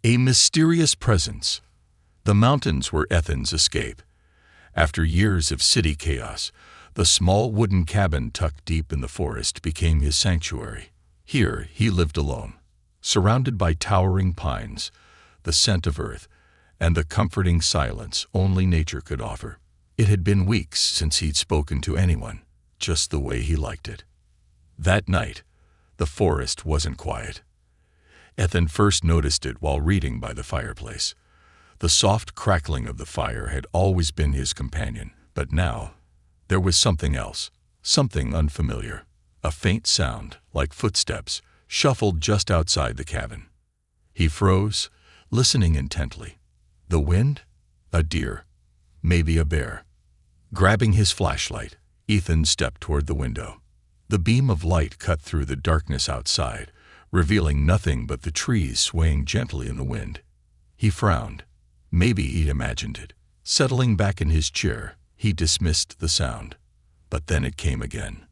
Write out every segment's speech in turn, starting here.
A mysterious presence. The mountains were Ethan's escape. After years of city chaos, the small wooden cabin tucked deep in the forest became his sanctuary. Here he lived alone, surrounded by towering pines, the scent of earth, and the comforting silence only nature could offer. It had been weeks since he'd spoken to anyone, just the way he liked it. That night, the forest wasn't quiet. Ethan first noticed it while reading by the fireplace. The soft crackling of the fire had always been his companion, but now there was something else, something unfamiliar. A faint sound, like footsteps, shuffled just outside the cabin. He froze, listening intently. The wind? A deer. Maybe a bear. Grabbing his flashlight, Ethan stepped toward the window. The beam of light cut through the darkness outside, revealing nothing but the trees swaying gently in the wind. He frowned. Maybe he'd imagined it. Settling back in his chair, he dismissed the sound. But then it came again.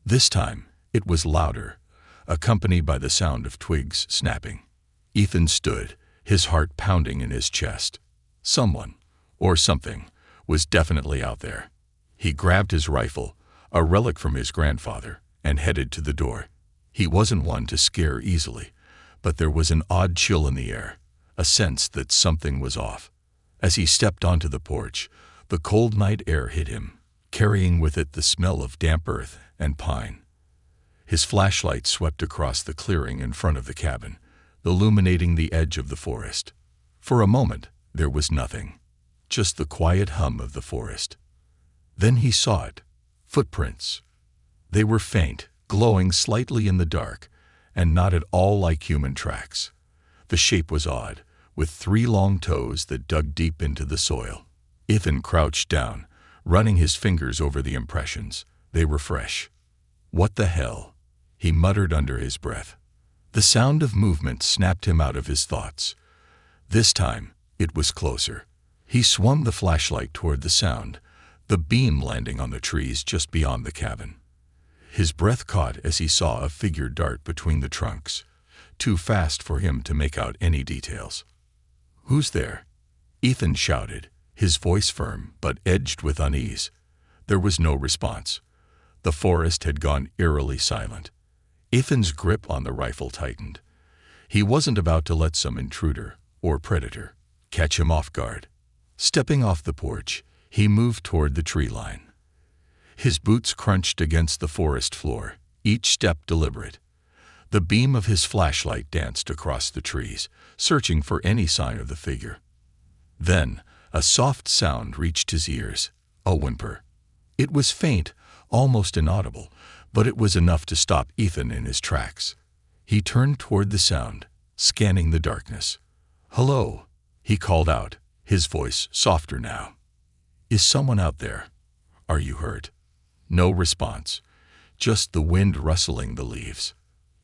This time, it was louder, accompanied by the sound of twigs snapping. Ethan stood, his heart pounding in his chest. Someone, or something, was definitely out there. He grabbed his rifle, a relic from his grandfather, and headed to the door. He wasn't one to scare easily, but there was an odd chill in the air, a sense that something was off. As he stepped onto the porch, the cold night air hit him, carrying with it the smell of damp earth and pine. His flashlight swept across the clearing in front of the cabin, illuminating the edge of the forest. For a moment, there was nothing, just the quiet hum of the forest. Then he saw it. Footprints. They were faint, glowing slightly in the dark, and not at all like human tracks. The shape was odd, with 3 long toes that dug deep into the soil. Ethan crouched down, running his fingers over the impressions. They were fresh. "What the hell?" he muttered under his breath. The sound of movement snapped him out of his thoughts. This time, it was closer. He swung the flashlight toward the sound, the beam landing on the trees just beyond the cabin. His breath caught as he saw a figure dart between the trunks, too fast for him to make out any details. "Who's there?" Ethan shouted, his voice firm but edged with unease. There was no response. The forest had gone eerily silent. Ethan's grip on the rifle tightened. He wasn't about to let some intruder, or predator, catch him off guard. Stepping off the porch, he moved toward the tree line. His boots crunched against the forest floor, each step deliberate. The beam of his flashlight danced across the trees, searching for any sign of the figure. Then, a soft sound reached his ears, a whimper. It was faint, almost inaudible, but it was enough to stop Ethan in his tracks. He turned toward the sound, scanning the darkness. "Hello," he called out, his voice softer now. "Is someone out there? Are you hurt?" No response, just the wind rustling the leaves.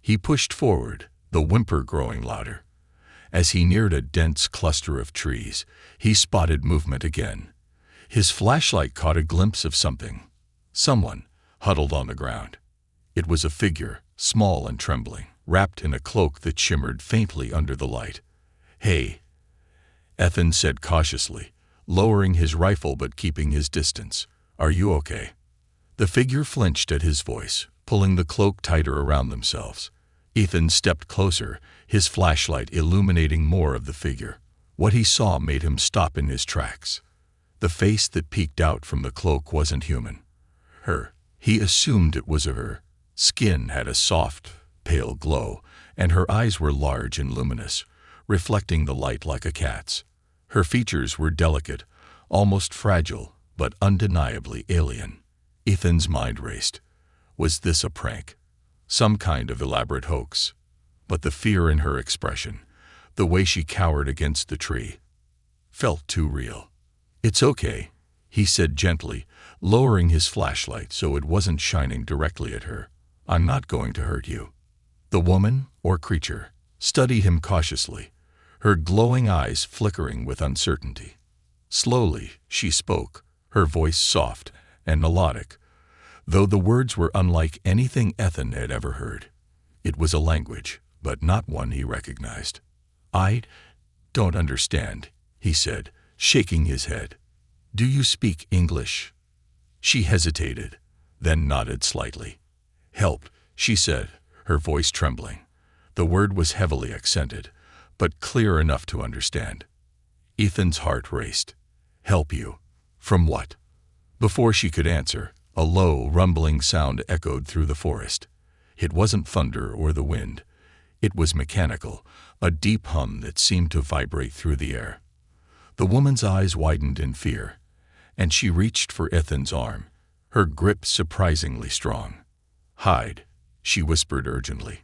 He pushed forward, the whimper growing louder. As he neared a dense cluster of trees, he spotted movement again. His flashlight caught a glimpse of something. Someone, huddled on the ground. It was a figure, small and trembling, wrapped in a cloak that shimmered faintly under the light. "Hey," Ethan said cautiously, lowering his rifle but keeping his distance. "Are you okay?" The figure flinched at his voice, pulling the cloak tighter around themselves. Ethan stepped closer, his flashlight illuminating more of the figure. What he saw made him stop in his tracks. The face that peeked out from the cloak wasn't human. Her. He assumed it was her. Skin had a soft, pale glow, and her eyes were large and luminous, reflecting the light like a cat's. Her features were delicate, almost fragile, but undeniably alien. Ethan's mind raced. Was this a prank? Some kind of elaborate hoax? But the fear in her expression, the way she cowered against the tree, felt too real. "It's okay," he said gently, lowering his flashlight so it wasn't shining directly at her. "I'm not going to hurt you." The woman, or creature, studied him cautiously, her glowing eyes flickering with uncertainty. Slowly, she spoke, her voice soft and melodic, though the words were unlike anything Ethan had ever heard. It was a language, but not one he recognized. "I don't understand, he said, shaking his head. Do you speak English? She hesitated, then nodded slightly. Help, she said, her voice trembling. The word was heavily accented, but clear enough to understand. Ethan's heart raced. Help you? From what? Before she could answer, a low, rumbling sound echoed through the forest. It wasn't thunder or the wind. It was mechanical, a deep hum that seemed to vibrate through the air. The woman's eyes widened in fear, and she reached for Ethan's arm, her grip surprisingly strong. Hide, she whispered urgently.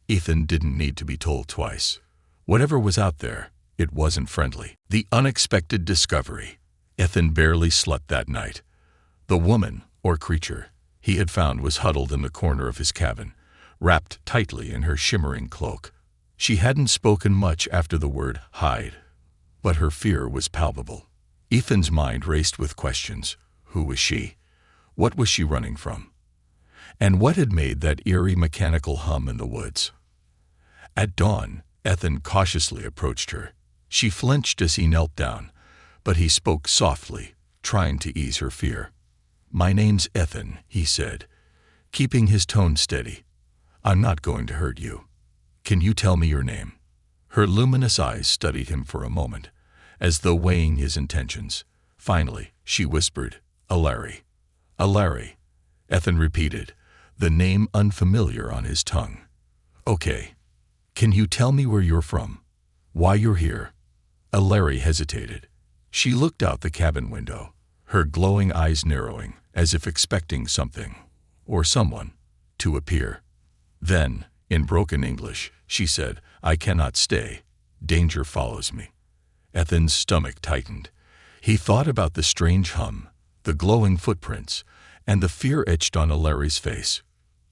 Ethan didn't need to be told twice. Whatever was out there, it wasn't friendly. The unexpected discovery. Ethan barely slept that night. The woman, or creature, he had found was huddled in the corner of his cabin, wrapped tightly in her shimmering cloak. She hadn't spoken much after the word hide, but her fear was palpable. Ethan's mind raced with questions. Who was she? What was she running from? And what had made that eerie mechanical hum in the woods? At dawn, Ethan cautiously approached her. She flinched as he knelt down, but he spoke softly, trying to ease her fear. My name's Ethan, he said, keeping his tone steady. I'm not going to hurt you. Can you tell me your name? Her luminous eyes studied him for a moment, as though weighing his intentions. Finally, she whispered, Alari. Alari, Ethan repeated, the name unfamiliar on his tongue. Okay. Can you tell me where you're from? Why you're here? Alari hesitated. She looked out the cabin window, her glowing eyes narrowing, as if expecting something, or someone, to appear. Then, in broken English, she said, I cannot stay. Danger follows me. Ethan's stomach tightened. He thought about the strange hum, the glowing footprints, and the fear etched on Alari's face.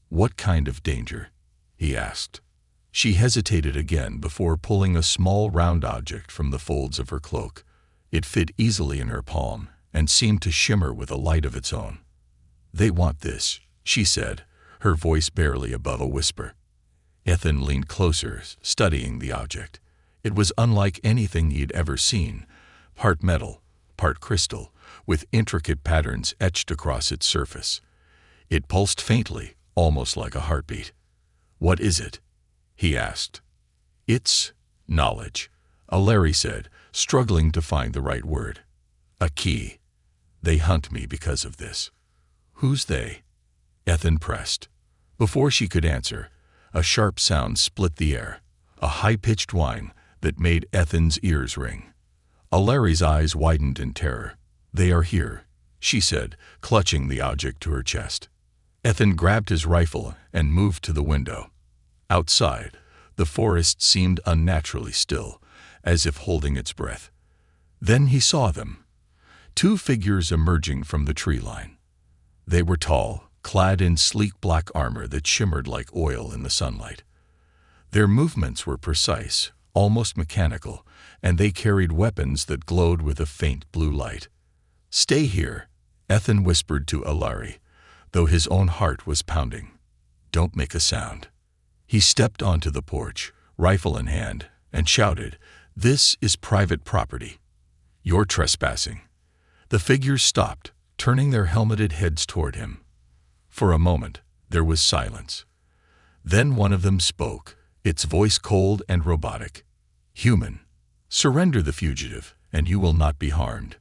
What kind of danger? He asked. She hesitated again before pulling a small round object from the folds of her cloak. It fit easily in her palm and seemed to shimmer with a light of its own. They want this, she said, her voice barely above a whisper. Ethan leaned closer, studying the object. It was unlike anything he'd ever seen, part metal, part crystal, with intricate patterns etched across its surface. It pulsed faintly, almost like a heartbeat. What is it? He asked. It's knowledge, Alari said, struggling to find the right word. A key. They hunt me because of this. Who's they? Ethan pressed. Before she could answer, a sharp sound split the air, a high-pitched whine that made Ethan's ears ring. Alari's eyes widened in terror. They are here, she said, clutching the object to her chest. Ethan grabbed his rifle and moved to the window. Outside, the forest seemed unnaturally still, as if holding its breath. Then he saw them, two figures emerging from the tree line. They were tall, clad in sleek black armor that shimmered like oil in the sunlight. Their movements were precise, almost mechanical, and they carried weapons that glowed with a faint blue light. Stay here, Ethan whispered to Alari, though his own heart was pounding. Don't make a sound. He stepped onto the porch, rifle in hand, and shouted, This is private property. You're trespassing. The figures stopped, turning their helmeted heads toward him. For a moment, there was silence. Then one of them spoke, its voice cold and robotic. Human, surrender the fugitive, and you will not be harmed.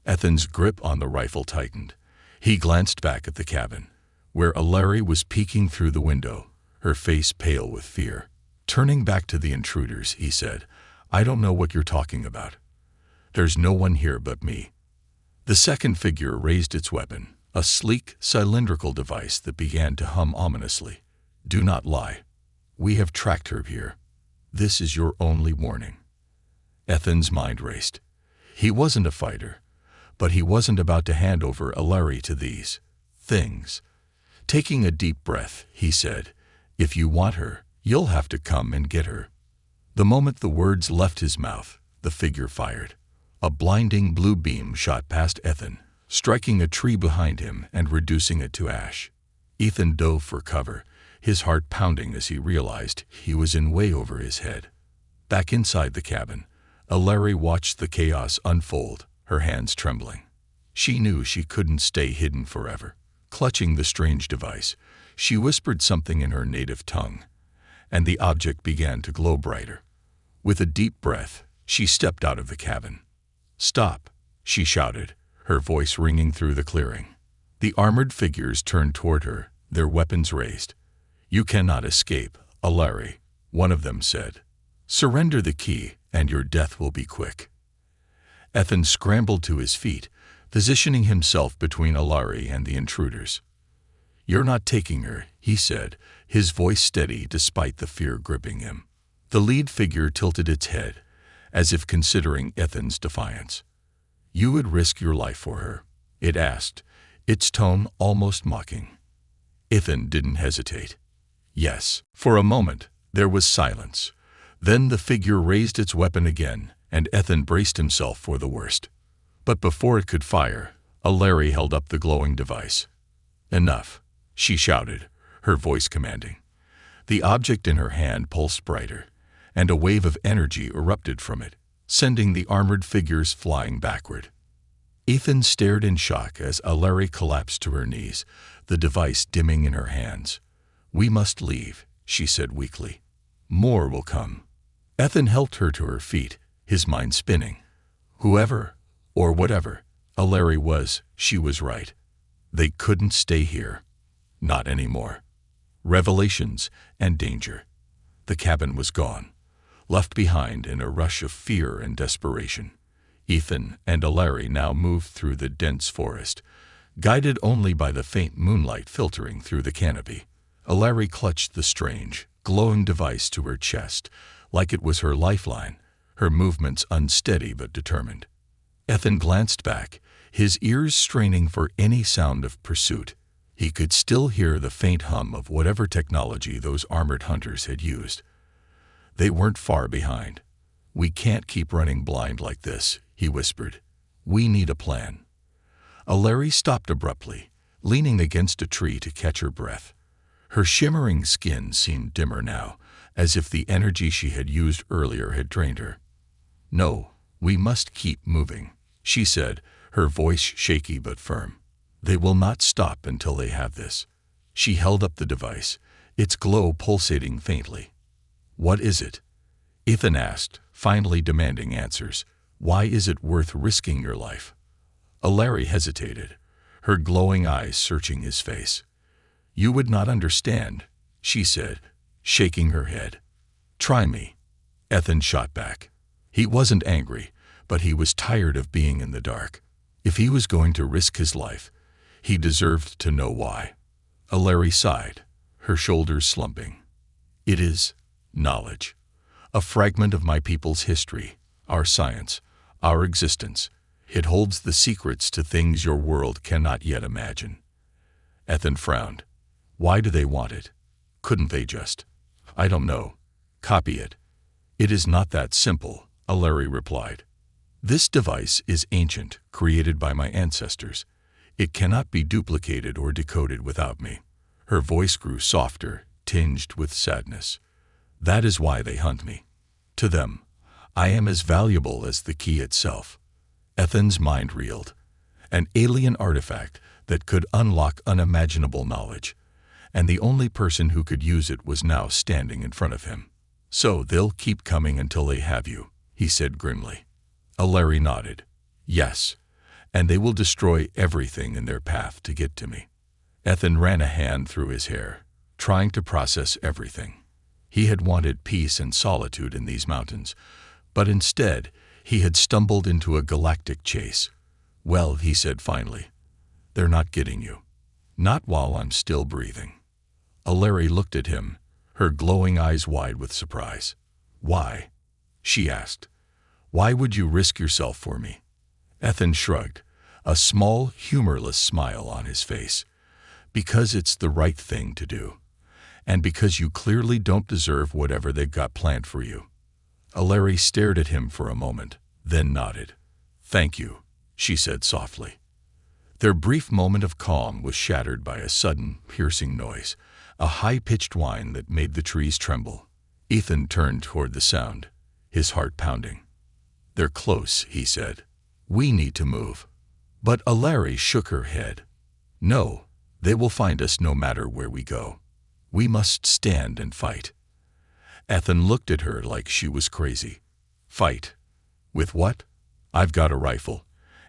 Ethan's grip on the rifle tightened. He glanced back at the cabin, where Alari was peeking through the window, her face pale with fear. Turning back to the intruders, he said, I don't know what you're talking about. There's no one here but me. The second figure raised its weapon, a sleek, cylindrical device that began to hum ominously. Do not lie. We have tracked her here. This is your only warning. Ethan's mind raced. He wasn't a fighter, but he wasn't about to hand over Alari to these things. Taking a deep breath, he said, If you want her, you'll have to come and get her. The moment the words left his mouth, the figure fired. A blinding blue beam shot past Ethan, striking a tree behind him and reducing it to ash. Ethan dove for cover, his heart pounding as he realized he was in way over his head. Back inside the cabin, Alari watched the chaos unfold, her hands trembling. She knew she couldn't stay hidden forever. Clutching the strange device, she whispered something in her native tongue, and the object began to glow brighter. With a deep breath, she stepped out of the cabin. "Stop," she shouted, her voice ringing through the clearing. The armored figures turned toward her, their weapons raised. "You cannot escape, Alari," one of them said. "Surrender the key, and your death will be quick." Ethan scrambled to his feet, positioning himself between Alari and the intruders. "You're not taking her," he said, his voice steady despite the fear gripping him. The lead figure tilted its head, as if considering Ethan's defiance. "You would risk your life for her?" it asked, its tone almost mocking. Ethan didn't hesitate. "Yes." For a moment, there was silence. Then the figure raised its weapon again, and Ethan braced himself for the worst. But before it could fire, Alari held up the glowing device. "Enough," she shouted, her voice commanding. The object in her hand pulsed brighter, and a wave of energy erupted from it, sending the armored figures flying backward. Ethan stared in shock as Alari collapsed to her knees, the device dimming in her hands. "We must leave," she said weakly. "More will come." Ethan helped her to her feet, his mind spinning. Whoever, or whatever, Alari was, she was right. They couldn't stay here. Not anymore. Revelations and danger. The cabin was gone, left behind in a rush of fear and desperation. Ethan and Alari now moved through the dense forest, guided only by the faint moonlight filtering through the canopy. Alari clutched the strange, glowing device to her chest, like it was her lifeline, her movements unsteady but determined. Ethan glanced back, his ears straining for any sound of pursuit. He could still hear the faint hum of whatever technology those armored hunters had used. They weren't far behind. "We can't keep running blind like this," he whispered. "We need a plan." Alari stopped abruptly, leaning against a tree to catch her breath. Her shimmering skin seemed dimmer now, as if the energy she had used earlier had drained her. "No, we must keep moving," she said, her voice shaky but firm. "They will not stop until they have this." She held up the device, its glow pulsating faintly. "What is it?" Ethan asked, finally demanding answers. "Why is it worth risking your life?" Alari hesitated, her glowing eyes searching his face. "You would not understand," she said, shaking her head. "Try me," Ethan shot back. He wasn't angry, but he was tired of being in the dark. If he was going to risk his life, he deserved to know why. Alari sighed, her shoulders slumping. "It is knowledge. A fragment of my people's history, our science, our existence. It holds the secrets to things your world cannot yet imagine." Ethan frowned. "Why do they want it? Couldn't they just, I don't know, copy it?" "It is not that simple," Alari replied. "This device is ancient, created by my ancestors. It cannot be duplicated or decoded without me." Her voice grew softer, tinged with sadness. "That is why they hunt me. To them, I am as valuable as the key itself." Ethan's mind reeled. An alien artifact that could unlock unimaginable knowledge, and the only person who could use it was now standing in front of him. "So they'll keep coming until they have you," he said grimly. Alari nodded. "Yes, and they will destroy everything in their path to get to me." Ethan ran a hand through his hair, trying to process everything. He had wanted peace and solitude in these mountains, but instead he had stumbled into a galactic chase. "Well," he said finally, "they're not getting you. Not while I'm still breathing." Alari looked at him, her glowing eyes wide with surprise. "Why?" she asked. "Why would you risk yourself for me?" Ethan shrugged, a small, humorless smile on his face. "Because it's the right thing to do, and because you clearly don't deserve whatever they've got planned for you." Alari stared at him for a moment, then nodded. "Thank you," she said softly. Their brief moment of calm was shattered by a sudden, piercing noise, a high-pitched whine that made the trees tremble. Ethan turned toward the sound, his heart pounding. "They're close," he said. "We need to move." But Alari shook her head. "No, they will find us no matter where we go. We must stand and fight." Ethan looked at her like she was crazy. "Fight? With what? I've got a rifle,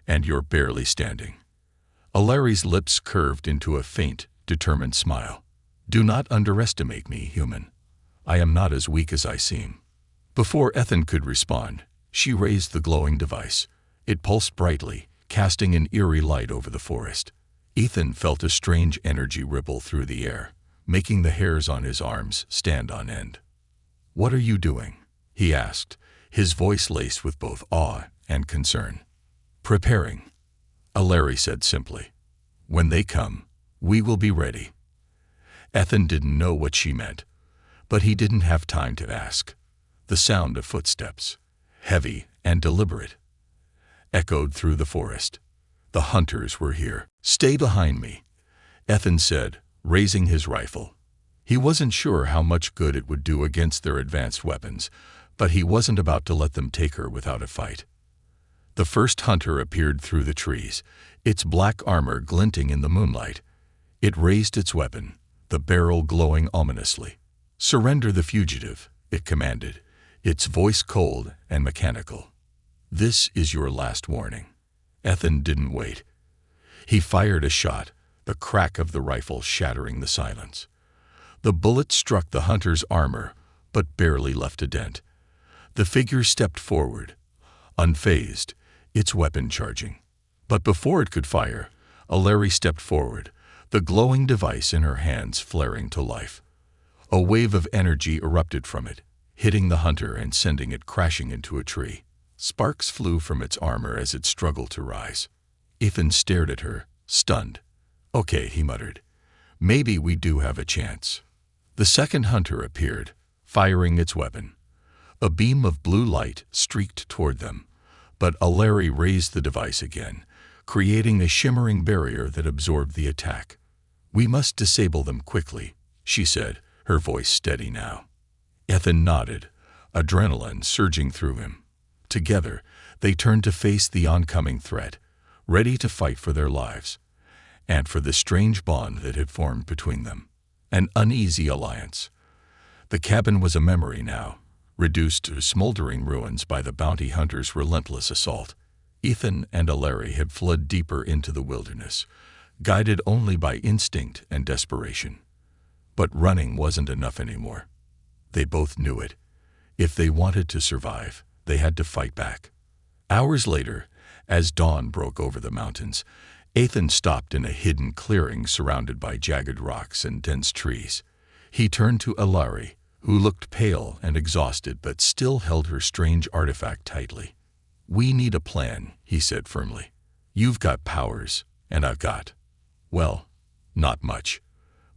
and you're barely standing." Alari's lips curved into a faint, determined smile. "Do not underestimate me, human. I am not as weak as I seem." Before Ethan could respond, she raised the glowing device. It pulsed brightly, casting an eerie light over the forest. Ethan felt a strange energy ripple through the air, making the hairs on his arms stand on end. "What are you doing?" he asked, his voice laced with both awe and concern. "Preparing," Alari said simply. "When they come, we will be ready." Ethan didn't know what she meant, but he didn't have time to ask. The sound of footsteps, heavy and deliberate, echoed through the forest. The hunters were here. "Stay behind me," Ethan said, raising his rifle. He wasn't sure how much good it would do against their advanced weapons, but he wasn't about to let them take her without a fight. The first hunter appeared through the trees, its black armor glinting in the moonlight. It raised its weapon, the barrel glowing ominously. "Surrender the fugitive," it commanded, its voice cold and mechanical. "This is your last warning." Ethan didn't wait. He fired a shot, the crack of the rifle shattering the silence. The bullet struck the hunter's armor, but barely left a dent. The figure stepped forward, unfazed, its weapon charging. But before it could fire, Alari stepped forward, the glowing device in her hands flaring to life. A wave of energy erupted from it, hitting the hunter and sending it crashing into a tree. Sparks flew from its armor as it struggled to rise. Ethan stared at her, stunned. "Okay," he muttered. "Maybe we do have a chance." The second hunter appeared, firing its weapon. A beam of blue light streaked toward them, but Alari raised the device again, creating a shimmering barrier that absorbed the attack. "We must disable them quickly," she said, her voice steady now. Ethan nodded, adrenaline surging through him. Together, they turned to face the oncoming threat, ready to fight for their lives, and for the strange bond that had formed between them. An uneasy alliance. The cabin was a memory now, reduced to smoldering ruins by the bounty hunters' relentless assault. Ethan and Alari had fled deeper into the wilderness, guided only by instinct and desperation. But running wasn't enough anymore. They both knew it. If they wanted to survive, they had to fight back. Hours later, as dawn broke over the mountains, Ethan stopped in a hidden clearing surrounded by jagged rocks and dense trees. He turned to Alari, who looked pale and exhausted but still held her strange artifact tightly. "We need a plan," he said firmly. "You've got powers, and I've got, well, not much.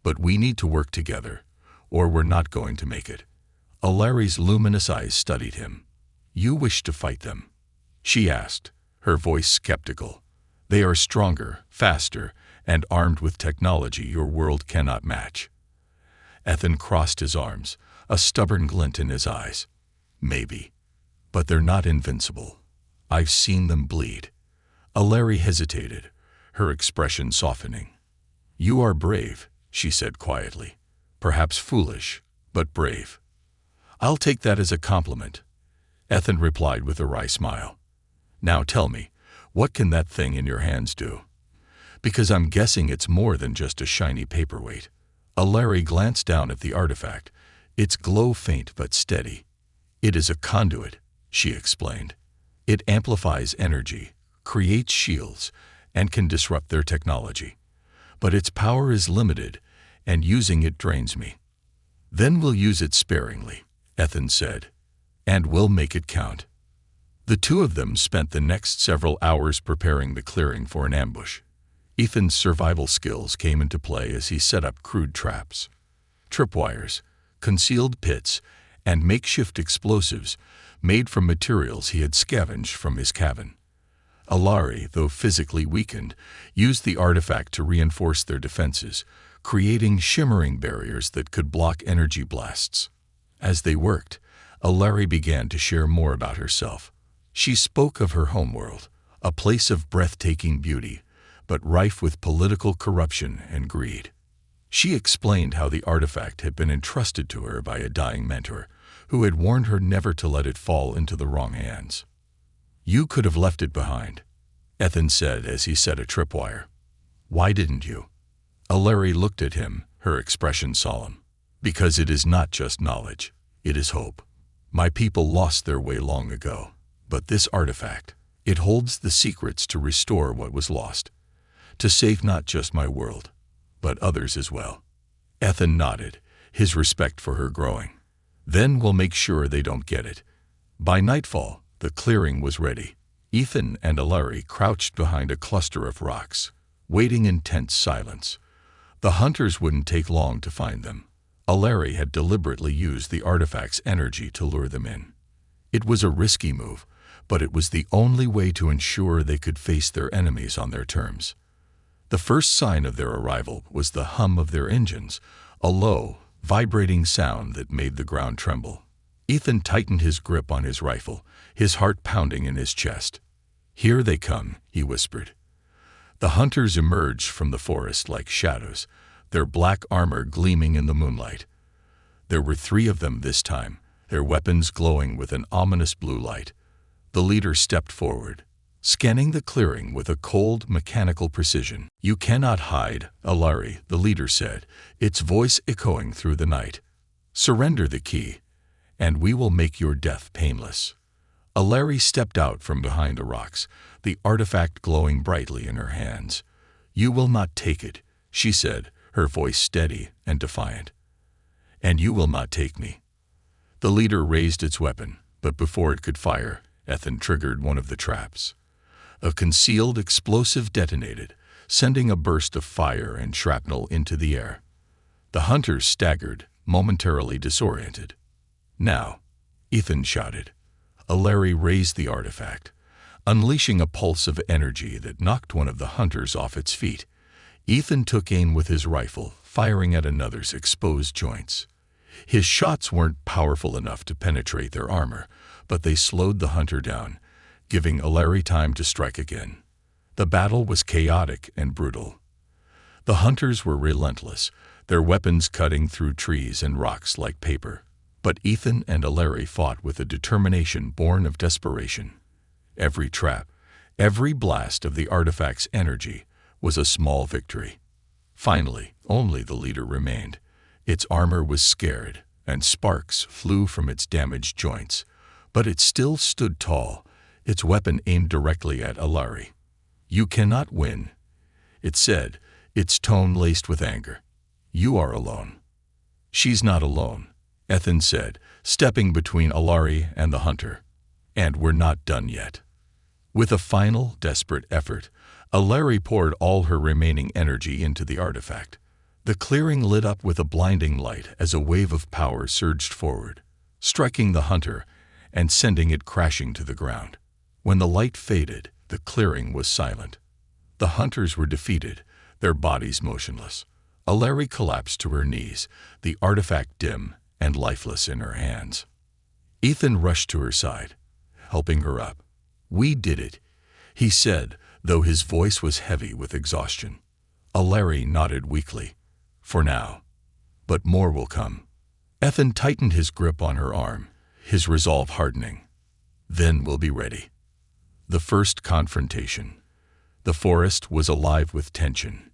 But we need to work together, or we're not going to make it." Alari's luminous eyes studied him. "You wish to fight them?" she asked, her voice skeptical. "They are stronger, faster, and armed with technology your world cannot match." Ethan crossed his arms, a stubborn glint in his eyes. "Maybe. But they're not invincible. I've seen them bleed." Alari hesitated, her expression softening. "You are brave," she said quietly. "Perhaps foolish, but brave." "I'll take that as a compliment," Ethan replied with a wry smile. "Now tell me, what can that thing in your hands do? Because I'm guessing it's more than just a shiny paperweight." Alari glanced down at the artifact, its glow faint but steady. "It is a conduit," she explained. "It amplifies energy, creates shields, and can disrupt their technology. But its power is limited, and using it drains me." "Then we'll use it sparingly," Ethan said, "and we'll make it count." The two of them spent the next several hours preparing the clearing for an ambush. Ethan's survival skills came into play as he set up crude traps, tripwires, concealed pits, and makeshift explosives made from materials he had scavenged from his cabin. Alari, though physically weakened, used the artifact to reinforce their defenses, creating shimmering barriers that could block energy blasts. As they worked, Alari began to share more about herself. She spoke of her homeworld, a place of breathtaking beauty, but rife with political corruption and greed. She explained how the artifact had been entrusted to her by a dying mentor, who had warned her never to let it fall into the wrong hands. "You could have left it behind," Ethan said as he set a tripwire. "Why didn't you?" Alari looked at him, her expression solemn. "Because it is not just knowledge, it is hope. My people lost their way long ago, but this artifact, it holds the secrets to restore what was lost, to save not just my world, but others as well." Ethan nodded, his respect for her growing. "Then we'll make sure they don't get it." By nightfall, the clearing was ready. Ethan and Alari crouched behind a cluster of rocks, waiting in tense silence. The hunters wouldn't take long to find them. Alari had deliberately used the artifact's energy to lure them in. It was a risky move, but it was the only way to ensure they could face their enemies on their terms. The first sign of their arrival was the hum of their engines, a low, vibrating sound that made the ground tremble. Ethan tightened his grip on his rifle, his heart pounding in his chest. "Here they come," he whispered. The hunters emerged from the forest like shadows, their black armor gleaming in the moonlight. There were 3 of them this time, their weapons glowing with an ominous blue light. The leader stepped forward, scanning the clearing with a cold, mechanical precision. "You cannot hide, Alari," the leader said, its voice echoing through the night. "Surrender the key, and we will make your death painless." Alari stepped out from behind the rocks, the artifact glowing brightly in her hands. "You will not take it," she said, her voice steady and defiant. "And you will not take me." The leader raised its weapon, but before it could fire, Ethan triggered one of the traps. A concealed explosive detonated, sending a burst of fire and shrapnel into the air. The hunters staggered, momentarily disoriented. "Now," Ethan shouted. Alari raised the artifact, unleashing a pulse of energy that knocked one of the hunters off its feet. Ethan took aim with his rifle, firing at another's exposed joints. His shots weren't powerful enough to penetrate their armor, but they slowed the hunter down, giving Alari time to strike again. The battle was chaotic and brutal. The hunters were relentless, their weapons cutting through trees and rocks like paper. But Ethan and Alari fought with a determination born of desperation. Every trap, every blast of the artifact's energy was a small victory. Finally, only the leader remained. Its armor was scared, and sparks flew from its damaged joints. But it still stood tall, its weapon aimed directly at Alari. "You cannot win," it said, its tone laced with anger. "You are alone." "She's not alone," Ethan said, stepping between Alari and the hunter. "And we're not done yet." With a final, desperate effort, Alari poured all her remaining energy into the artifact. The clearing lit up with a blinding light as a wave of power surged forward, striking the hunter and sending it crashing to the ground. When the light faded, the clearing was silent. The hunters were defeated, their bodies motionless. Alari collapsed to her knees, the artifact dim and lifeless in her hands. Ethan rushed to her side, helping her up. "We did it," he said, though his voice was heavy with exhaustion. Alari nodded weakly. "For now. But more will come." Ethan tightened his grip on her arm, his resolve hardening. "Then we'll be ready." The first confrontation. The forest was alive with tension.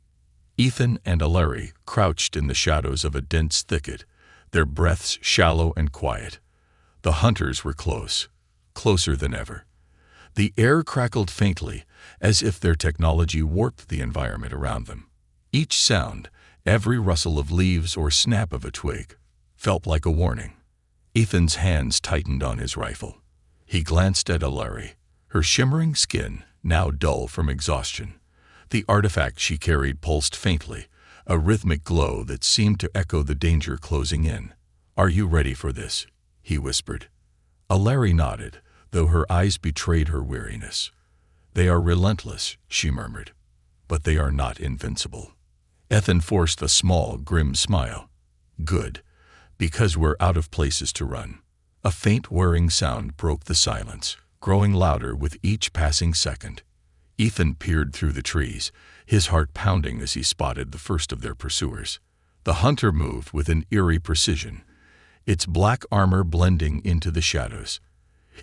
Ethan and Alari crouched in the shadows of a dense thicket, their breaths shallow and quiet. The hunters were close, closer than ever. The air crackled faintly, as if their technology warped the environment around them. Each sound, every rustle of leaves or snap of a twig, felt like a warning. Ethan's hands tightened on his rifle. He glanced at Alari, her shimmering skin now dull from exhaustion. The artifact she carried pulsed faintly, a rhythmic glow that seemed to echo the danger closing in. "Are you ready for this?" he whispered. Alari nodded, though her eyes betrayed her weariness. "They are relentless," she murmured, "but they are not invincible." Ethan forced a small, grim smile. "Good, because we're out of places to run." A faint whirring sound broke the silence, growing louder with each passing second. Ethan peered through the trees, his heart pounding as he spotted the first of their pursuers. The hunter moved with an eerie precision, its black armor blending into the shadows.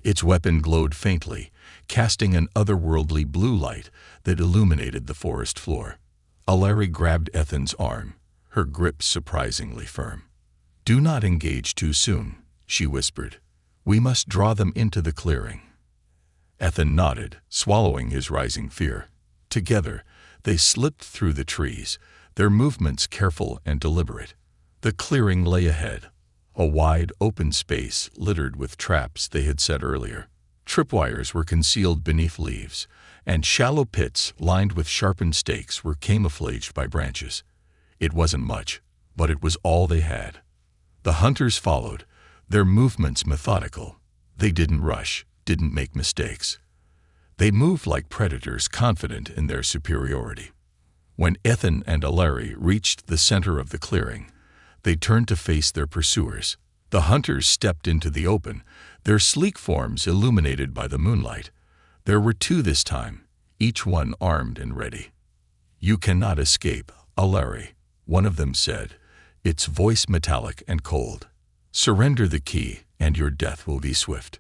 Its weapon glowed faintly, casting an otherworldly blue light that illuminated the forest floor. Alari grabbed Ethan's arm, her grip surprisingly firm. "Do not engage too soon," she whispered. "We must draw them into the clearing." Ethan nodded, swallowing his rising fear. Together, they slipped through the trees, their movements careful and deliberate. The clearing lay ahead, a wide, open space littered with traps they had set earlier. Tripwires were concealed beneath leaves, and shallow pits lined with sharpened stakes were camouflaged by branches. It wasn't much, but it was all they had. The hunters followed, their movements methodical. They didn't rush, didn't make mistakes. They moved like predators, confident in their superiority. When Ethan and Alari reached the center of the clearing, they turned to face their pursuers. The hunters stepped into the open, their sleek forms illuminated by the moonlight. There were two this time, each one armed and ready. "You cannot escape, Alari," one of them said, its voice metallic and cold. "Surrender the key, and your death will be swift."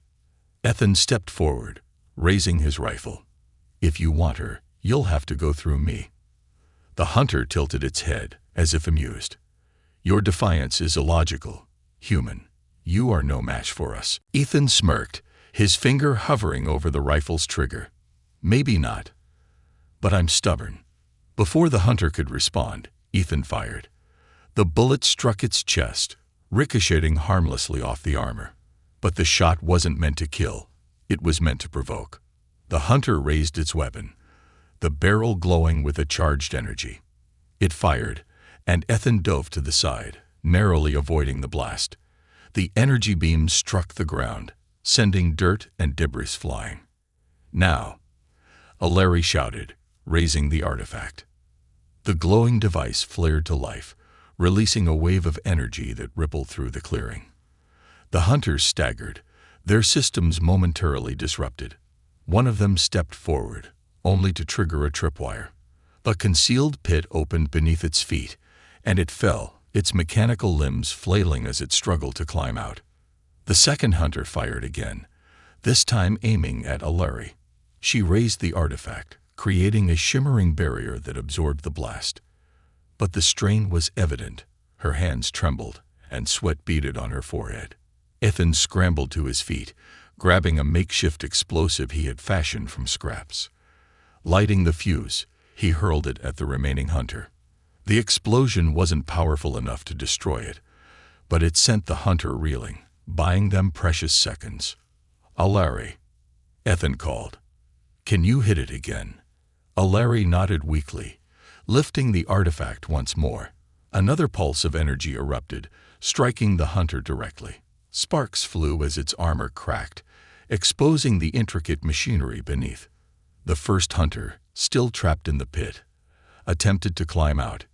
Ethan stepped forward, raising his rifle. "If you want her, you'll have to go through me." The hunter tilted its head, as if amused. "Your defiance is illogical, human. You are no match for us." Ethan smirked, his finger hovering over the rifle's trigger. "Maybe not, but I'm stubborn." Before the hunter could respond, Ethan fired. The bullet struck its chest, ricocheting harmlessly off the armor. But the shot wasn't meant to kill. It was meant to provoke. The hunter raised its weapon, the barrel glowing with a charged energy. It fired, and Ethan dove to the side, narrowly avoiding the blast. The energy beam struck the ground, sending dirt and debris flying. "Now," Alari shouted, raising the artifact. The glowing device flared to life, releasing a wave of energy that rippled through the clearing. The hunters staggered, their systems momentarily disrupted. One of them stepped forward, only to trigger a tripwire. A concealed pit opened beneath its feet, and it fell, its mechanical limbs flailing as it struggled to climb out. The second hunter fired again, this time aiming at Alari. She raised the artifact, creating a shimmering barrier that absorbed the blast. But the strain was evident. Her hands trembled, and sweat beaded on her forehead. Ethan scrambled to his feet, grabbing a makeshift explosive he had fashioned from scraps. Lighting the fuse, he hurled it at the remaining hunter. The explosion wasn't powerful enough to destroy it, but it sent the hunter reeling, buying them precious seconds. "Alari," Ethan called. "Can you hit it again?" Alari nodded weakly, lifting the artifact once more. Another pulse of energy erupted, striking the hunter directly. Sparks flew as its armor cracked, exposing the intricate machinery beneath. The first hunter, still trapped in the pit, attempted to climb out.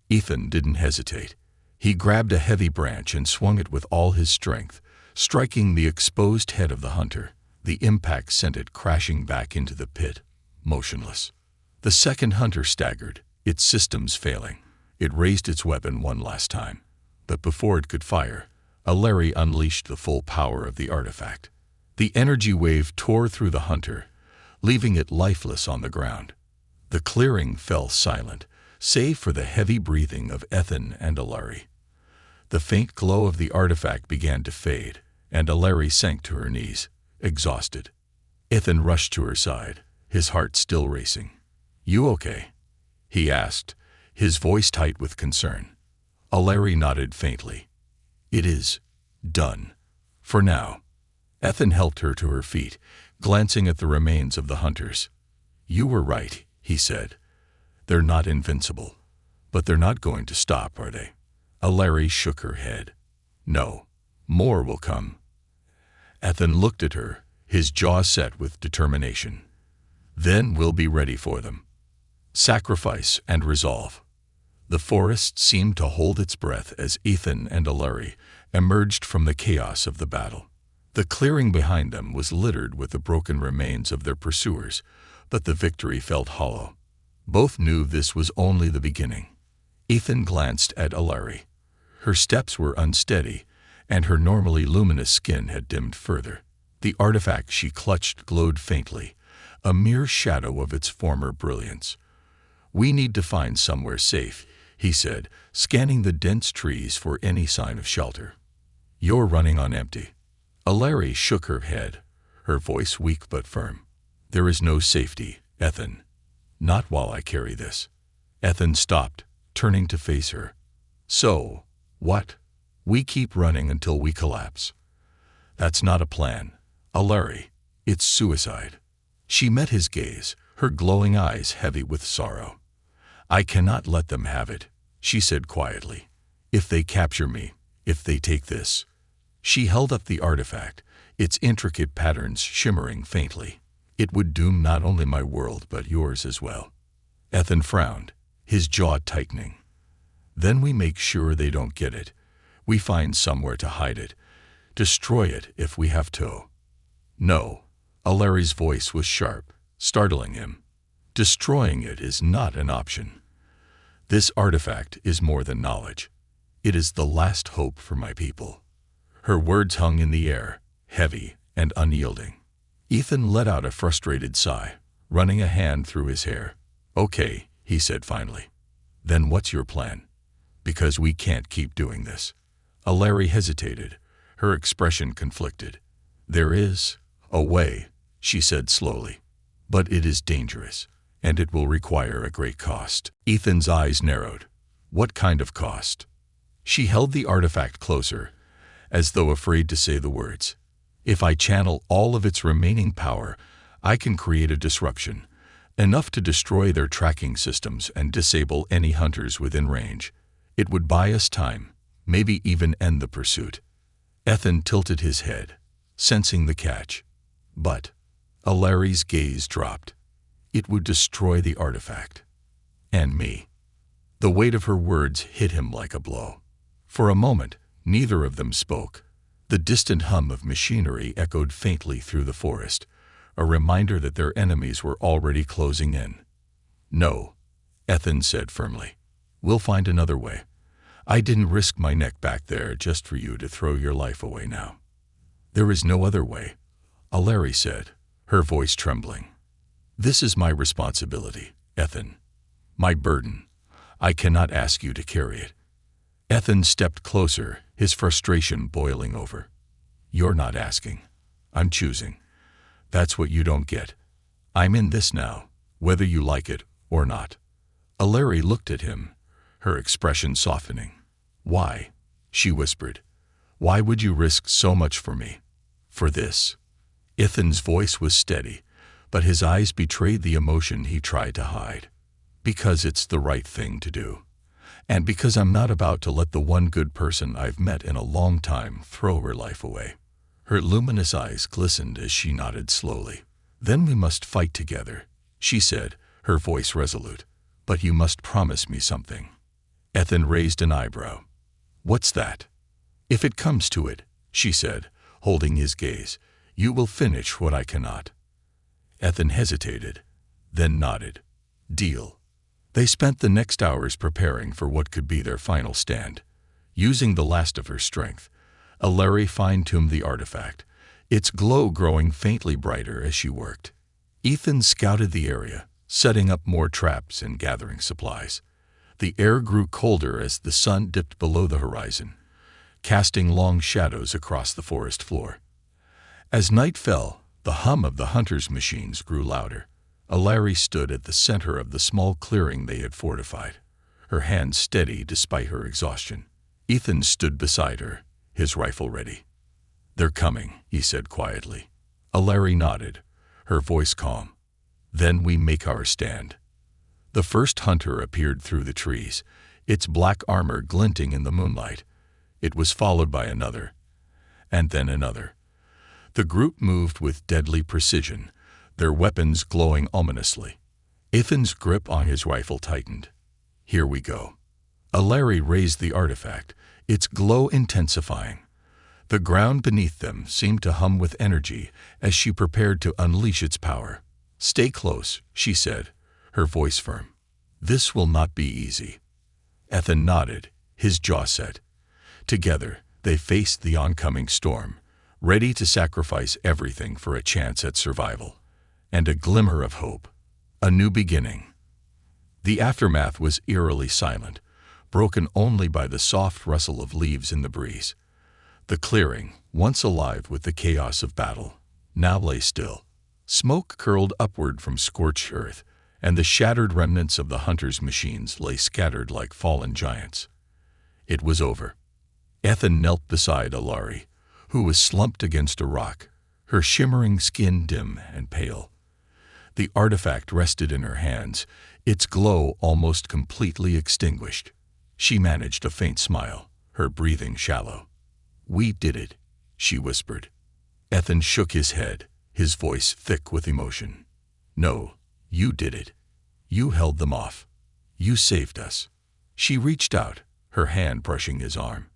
Ethan didn't hesitate. He grabbed a heavy branch and swung it with all his strength, striking the exposed head of the hunter. The impact sent it crashing back into the pit, motionless. The second hunter staggered, its systems failing. It raised its weapon one last time, but before it could fire, Alari unleashed the full power of the artifact. The energy wave tore through the hunter, leaving it lifeless on the ground. The clearing fell silent, save for the heavy breathing of Ethan and Alari. The faint glow of the artifact began to fade, and Alari sank to her knees, exhausted. Ethan rushed to her side, his heart still racing. "You okay?" he asked, his voice tight with concern. Alari nodded faintly. "It is done. For now." Ethan helped her to her feet, glancing at the remains of the hunters. "You were right," he said. "They're not invincible. But they're not going to stop, are they?" Alari shook her head. "No. More will come." Ethan looked at her, his jaw set with determination. "Then we'll be ready for them." Sacrifice and resolve. The forest seemed to hold its breath as Ethan and Alari emerged from the chaos of the battle. The clearing behind them was littered with the broken remains of their pursuers, but the victory felt hollow. Both knew this was only the beginning. Ethan glanced at Alari. Her steps were unsteady, and her normally luminous skin had dimmed further. The artifact she clutched glowed faintly, a mere shadow of its former brilliance. "We need to find somewhere safe," he said, scanning the dense trees for any sign of shelter. "You're running on empty." Alari shook her head, her voice weak but firm. "There is no safety, Ethan. Not while I carry this." Ethan stopped, turning to face her. "So, what? We keep running until we collapse." "That's not a plan, Alari. It's suicide." She met his gaze, her glowing eyes heavy with sorrow. "I cannot let them have it," she said quietly. "If they capture me, if they take this." She held up the artifact, its intricate patterns shimmering faintly. "It would doom not only my world but yours as well." Ethan frowned, his jaw tightening. "Then we make sure they don't get it. We find somewhere to hide it. Destroy it if we have to." "No." Alari's voice was sharp, startling him. "Destroying it is not an option. This artifact is more than knowledge. It is the last hope for my people." Her words hung in the air, heavy and unyielding. Ethan let out a frustrated sigh, running a hand through his hair. "Okay," he said finally. "Then what's your plan? Because we can't keep doing this." Alari hesitated, her expression conflicted. "There is a way," she said slowly. "But it is dangerous, and it will require a great cost." Ethan's eyes narrowed. "What kind of cost?" She held the artifact closer, as though afraid to say the words. "If I channel all of its remaining power, I can create a disruption, enough to destroy their tracking systems and disable any hunters within range. It would buy us time, maybe even end the pursuit." Ethan tilted his head, sensing the catch. "But," Alari's gaze dropped, "it would destroy the artifact. And me." The weight of her words hit him like a blow. For a moment, neither of them spoke. The distant hum of machinery echoed faintly through the forest, a reminder that their enemies were already closing in. "No," Ethan said firmly. "We'll find another way. I didn't risk my neck back there just for you to throw your life away now." "There is no other way," Alari said, her voice trembling. "This is my responsibility, Ethan. My burden. I cannot ask you to carry it." Ethan stepped closer, his frustration boiling over. "You're not asking. I'm choosing. That's what you don't get. I'm in this now, whether you like it or not." Alari looked at him, her expression softening. "Why?" she whispered. "Why would you risk so much for me? For this?" Ethan's voice was steady, but his eyes betrayed the emotion he tried to hide. "Because it's the right thing to do. And because I'm not about to let the one good person I've met in a long time throw her life away." Her luminous eyes glistened as she nodded slowly. "Then we must fight together," she said, her voice resolute. "But you must promise me something." Ethan raised an eyebrow. "What's that?" "If it comes to it," she said, holding his gaze, "you will finish what I cannot." Ethan hesitated, then nodded. "Deal." They spent the next hours preparing for what could be their final stand. Using the last of her strength, Alari fine-tuned the artifact, its glow growing faintly brighter as she worked. Ethan scouted the area, setting up more traps and gathering supplies. The air grew colder as the sun dipped below the horizon, casting long shadows across the forest floor. As night fell, the hum of the hunters' machines grew louder. Alari stood at the center of the small clearing they had fortified, her hands steady despite her exhaustion. Ethan stood beside her, his rifle ready. "They're coming," he said quietly. Alari nodded, her voice calm. "Then we make our stand." The first hunter appeared through the trees, its black armor glinting in the moonlight. It was followed by another, and then another. The group moved with deadly precision, their weapons glowing ominously. Ethan's grip on his rifle tightened. "Here we go." Alari raised the artifact, its glow intensifying. The ground beneath them seemed to hum with energy as she prepared to unleash its power. "Stay close," she said, her voice firm. "This will not be easy." Ethan nodded, his jaw set. Together, they faced the oncoming storm, ready to sacrifice everything for a chance at survival. And a glimmer of hope. A new beginning. The aftermath was eerily silent, broken only by the soft rustle of leaves in the breeze. The clearing, once alive with the chaos of battle, now lay still. Smoke curled upward from scorched earth, and the shattered remnants of the hunters' machines lay scattered like fallen giants. It was over. Ethan knelt beside Alari, who was slumped against a rock, her shimmering skin dim and pale. The artifact rested in her hands, its glow almost completely extinguished. She managed a faint smile, her breathing shallow. "We did it," she whispered. Ethan shook his head, his voice thick with emotion. "No, you did it. You held them off. You saved us." She reached out, her hand brushing his arm.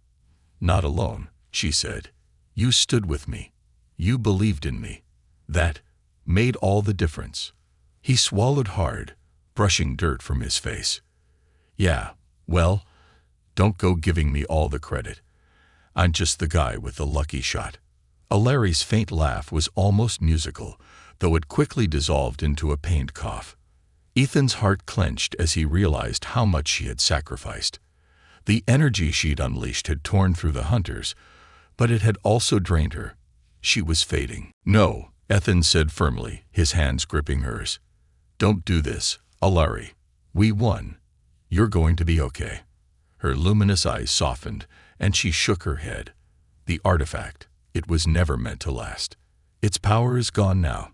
"Not alone," she said. "You stood with me. You believed in me. That made all the difference." He swallowed hard, brushing dirt from his face. "Yeah, well, don't go giving me all the credit. I'm just the guy with the lucky shot." Alari's faint laugh was almost musical, though it quickly dissolved into a pained cough. Ethan's heart clenched as he realized how much she had sacrificed. The energy she'd unleashed had torn through the hunters, but it had also drained her. She was fading. "No," Ethan said firmly, his hands gripping hers. "Don't do this, Alari. We won. You're going to be okay." Her luminous eyes softened, and she shook her head. "The artifact, it was never meant to last. Its power is gone now,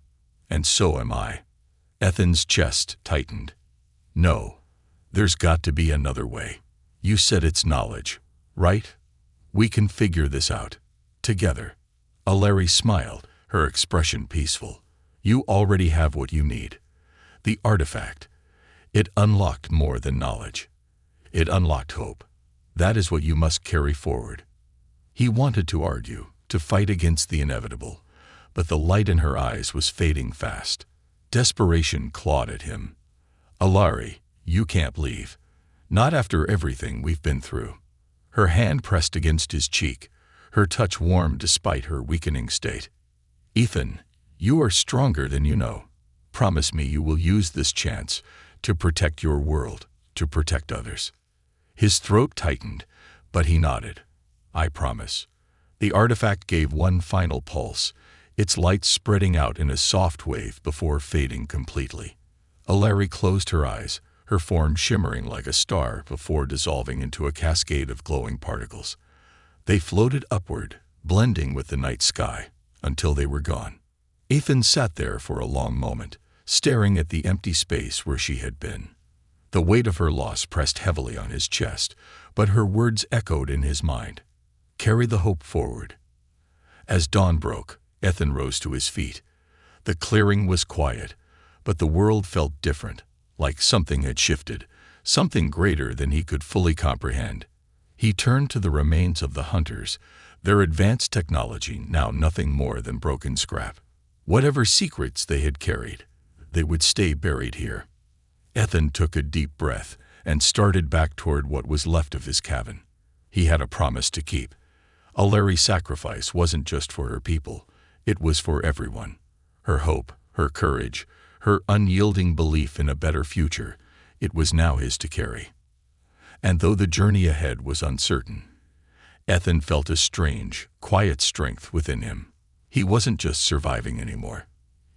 and so am I." Ethan's chest tightened. "No, there's got to be another way. You said it's knowledge, right? We can figure this out. Together." Alari smiled, her expression peaceful. "You already have what you need. The artifact. It unlocked more than knowledge. It unlocked hope. That is what you must carry forward." He wanted to argue, to fight against the inevitable, but the light in her eyes was fading fast. Desperation clawed at him. "Alari, you can't leave. Not after everything we've been through." Her hand pressed against his cheek, her touch warm despite her weakening state. "Ethan, you are stronger than you know. Promise me you will use this chance to protect your world, to protect others." His throat tightened, but he nodded. "I promise." The artifact gave one final pulse, its light spreading out in a soft wave before fading completely. Alari closed her eyes, her form shimmering like a star before dissolving into a cascade of glowing particles. They floated upward, blending with the night sky, until they were gone. Ethan sat there for a long moment, staring at the empty space where she had been. The weight of her loss pressed heavily on his chest, but her words echoed in his mind. "Carry the hope forward." As dawn broke, Ethan rose to his feet. The clearing was quiet, but the world felt different, like something had shifted, something greater than he could fully comprehend. He turned to the remains of the hunters, their advanced technology now nothing more than broken scrap. Whatever secrets they had carried, they would stay buried here. Ethan took a deep breath and started back toward what was left of his cabin. He had a promise to keep. Alari's sacrifice wasn't just for her people, it was for everyone. Her hope, her courage, her unyielding belief in a better future, it was now his to carry. And though the journey ahead was uncertain, Ethan felt a strange, quiet strength within him. He wasn't just surviving anymore.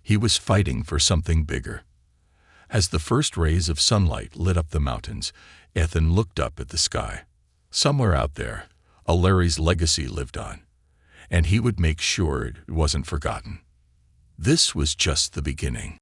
He was fighting for something bigger. As the first rays of sunlight lit up the mountains, Ethan looked up at the sky. Somewhere out there, Alari's legacy lived on, and he would make sure it wasn't forgotten. This was just the beginning.